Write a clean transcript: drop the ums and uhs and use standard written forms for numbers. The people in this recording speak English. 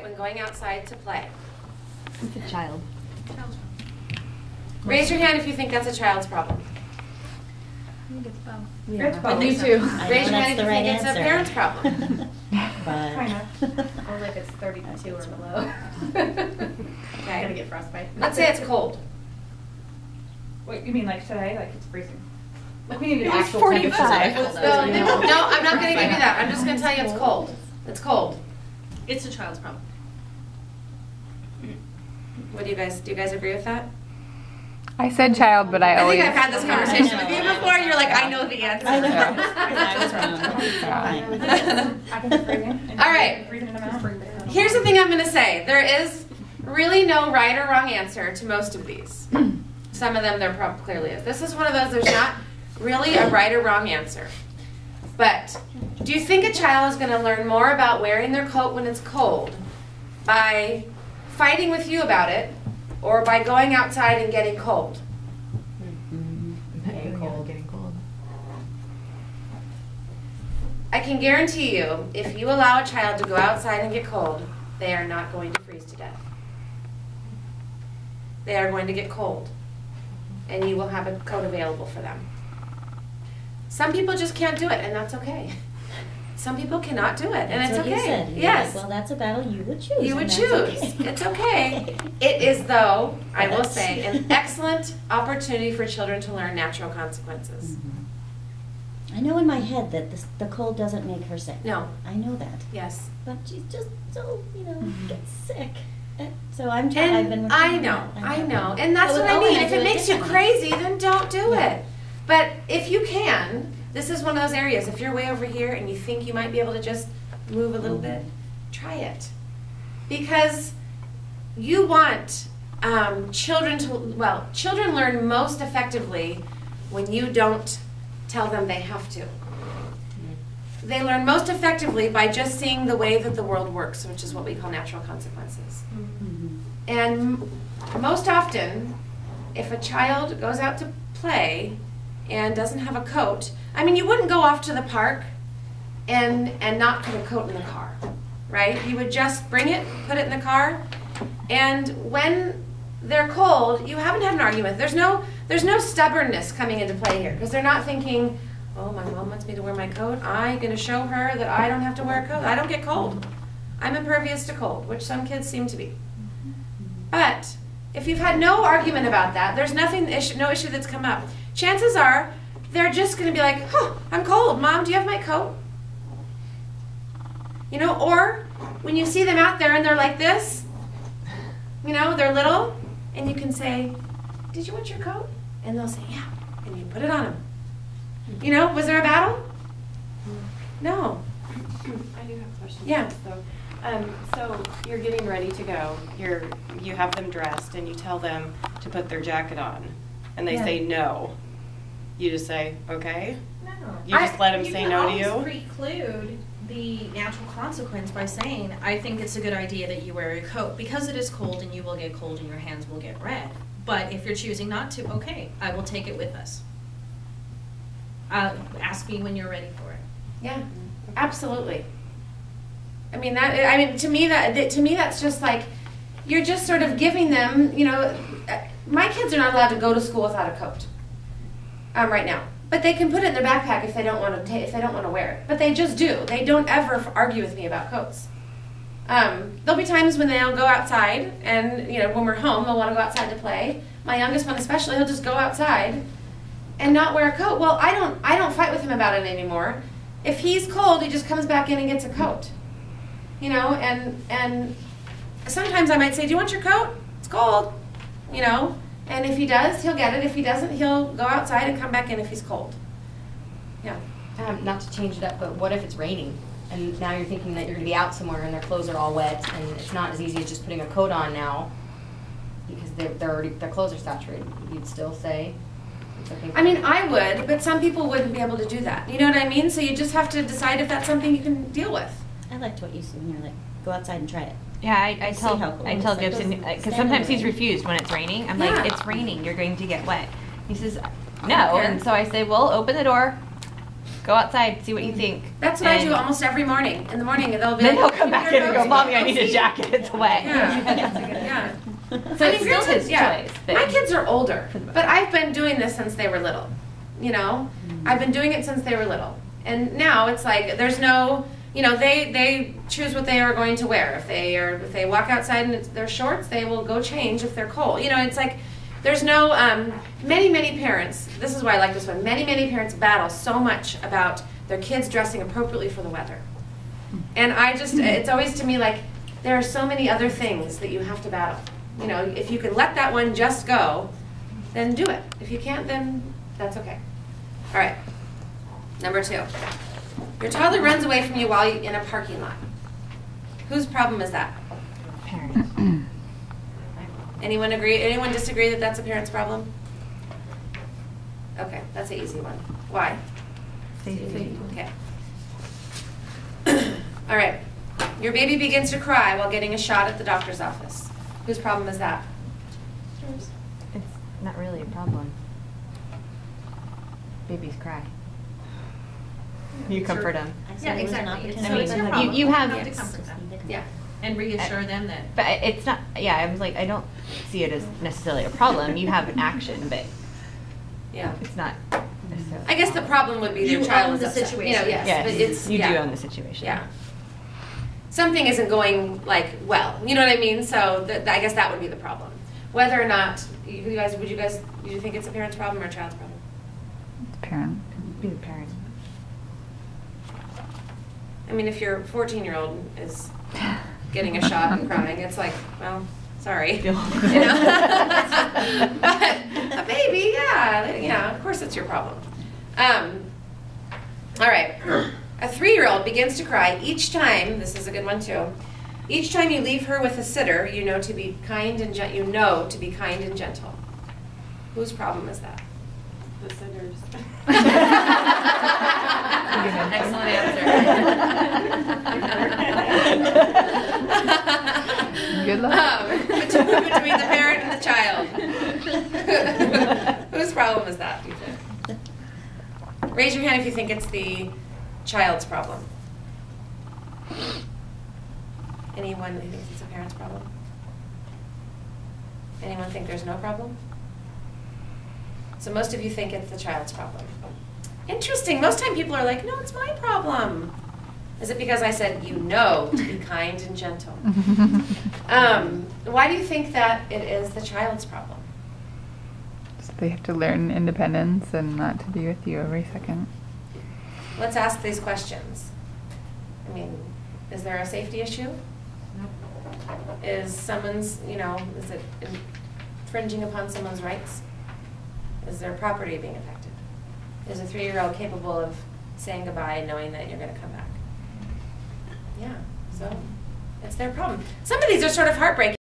when going outside to play? It's a child. Raise your hand if you think that's a child's problem. I think it's both. Yeah. It's both. I do too. Raise your hand if you think it's a parent's problem. Kind of. Only if it's 32 or below. Okay. Gonna get frostbite. Let's say it's cold. Wait, you mean like today? Like it's freezing? Like we need an It was actual 45. temperature. No, I'm not going to give you that. I'm just going to tell you it's cold. It's cold. It's a child's problem. What do you guys agree with that? I said child, but I I always. think I've had this conversation with you before. You're like, I know the answer. I know. I was wrong. I think it's freezing. All right. Freezing in the mouth. Here's the thing I'm going to say. There is really no right or wrong answer to most of these. Some of them there clearly is. This is one of those, there's not really a right or wrong answer. But do you think a child is going to learn more about wearing their coat when it's cold by fighting with you about it or by going outside and getting cold? Getting cold. I can guarantee you, if you allow a child to go outside and get cold, they are not going to freeze to death. They are going to get cold, and you will have a coat available for them. Some people just can't do it, and that's okay. Some people cannot do it, and That's it's what okay. you said. You're Yes. like, well, that's a battle you would choose. You would and that's choose. okay. It's okay. It is, though, I will say, an excellent opportunity for children to learn natural consequences. I know in my head that the cold doesn't make her sick. No. I know that. Yes. But she's just so, gets sick. And so I'm trying. I've been And working I on know, that. I know. And that's But what with I mean. Owen, If do it makes you differently. crazy, then don't do Yeah. it. But if you can, this is one of those areas. If you're way over here and you think you might be able to just move a little bit, try it. Because you want children children learn most effectively when you don't tell them they have to. They learn most effectively by just seeing the way that the world works, which is what we call natural consequences. And most often, if a child goes out to play and doesn't have a coat, I mean, you wouldn't go off to the park and not put a coat in the car, right? You would just bring it, put it in the car, and when they're cold, you haven't had an argument. There's no stubbornness coming into play here, because they're not thinking, oh, my mom wants me to wear my coat. I'm going to show her that I don't have to wear a coat. I don't get cold. I'm impervious to cold, which some kids seem to be. But if you've had no argument about that, there's no issue that's come up. Chances are they're just going to be like, oh, I'm cold. Mom, do you have my coat? Or when you see them out there and they're like this, they're little, and you can say, did you want your coat? And they'll say, yeah, and you put it on them. Was there a battle? No. I do have a question. Yeah. So you're getting ready to go. You have them dressed, and you tell them to put their jacket on, and they say no. You just say okay. No. You just let them say no to You you. can always preclude the natural consequence by saying, I think it's a good idea that you wear a coat because it is cold and you will get cold and your hands will get red. But if you're choosing not to, okay, I will take it with us. Ask me when you're ready for it. Yeah, absolutely. To me that's just like, you're just sort of giving them, my kids are not allowed to go to school without a coat right now. But they can put it in their backpack if they don't want to wear it. But they just do. They don't ever argue with me about coats. There'll be times when they'll go outside, and when we're home, they'll want to go outside to play. My youngest one especially, he'll just go outside and not wear a coat. Well, I don't fight with him about it anymore. If he's cold, he just comes back in and gets a coat. And sometimes I might say, do you want your coat? It's cold. And if he does, he'll get it. If he doesn't, he'll go outside and come back in if he's cold. Yeah. Not to change it up, but what if it's raining and now you're thinking that you're going to be out somewhere and their clothes are all wet and it's not as easy as just putting a coat on now because their clothes are saturated? You'd still say it's okay. I mean, I would, but some people wouldn't be able to do that. You know what I mean? So you just have to decide if that's something you can deal with. I liked what you said when you're like, go outside and try it. Yeah, I See how cool tell it is. Gibson, Like, because stand sometimes there. he's refused when it's raining. I'm Yeah. like, it's raining, you're going to get wet. He says, I no, don't care. and so I say, well, open the door, Go outside, see what you think. That's what I do And almost every morning. In the morning, they'll be Then like, he'll come back in and go, Mommy, I need a jacket. It's wet. Yeah. So I mean, it's still granted, his yeah, choice. my kids are older, For the most but I've been doing this since they were little. You know, I've been doing it since they were little, and now it's like there's no, you know, they choose what they are going to wear. If they walk outside in their shorts, they will go change if they're cold. You know, it's like there's no many parents. This is why I like this one. Many parents battle so much about their kids dressing appropriately for the weather, and I just it's always to me like there are so many other things that you have to battle. You know, if you can let that one just go, then do it. If you can't, then that's okay. All right. Number 2. Your toddler runs away from you while you're in a parking lot. Whose problem is that? Parents. Anyone agree? Anyone disagree that that's a parent's problem? Okay, that's an easy one. Why? Safety. Okay. All right. Your baby begins to cry while getting a shot at the doctor's office. Whose problem is that? It's not really a problem. Babies cry. You comfort them. Yeah, exactly. It's, I so mean, it's your problem. you have, to comfort them Yeah. and reassure them that. but it's not. Yeah, I was like, I don't see it as necessarily a problem. You have an action, but Yeah. it's not necessarily. I guess the problem would be their You child own is the upset. situation. You know, yes, Yes, but it's you yeah. do own the situation. Yeah. Something isn't going like well. You know what I mean? So I guess that would be the problem. Whether or not you guys would you think it's a parent's problem or a child's problem? Parent. Be the parent. I mean, if your 14-year-old is getting a shot and crying, it's like, well, sorry. You know? But a baby, yeah, of course it's your problem. All right. A 3-year-old begins to cry each time, this is a good one too, each time you leave her with a sitter, you know to be kind and gentle. Whose problem is that? The sitters. Excellent answer. Good luck. Between the parent and the child. Whose problem is that, do you think? Raise your hand if you think it's the child's problem. Anyone who thinks it's a parent's problem? Anyone think there's no problem? So most of you think it's the child's problem. Interesting. Most time people are like, no, it's my problem. Is it because I said you know to be kind and gentle? Why do you think that it is the child's problem? So they have to learn independence and not to be with you every second. Let's ask these questions. I mean, is there a safety issue? Is someone's, is it infringing upon someone's rights? Is their property being affected? Is a 3-year-old capable of saying goodbye and knowing that you're going to come back? Yeah, so it's their problem. Some of these are sort of heartbreaking.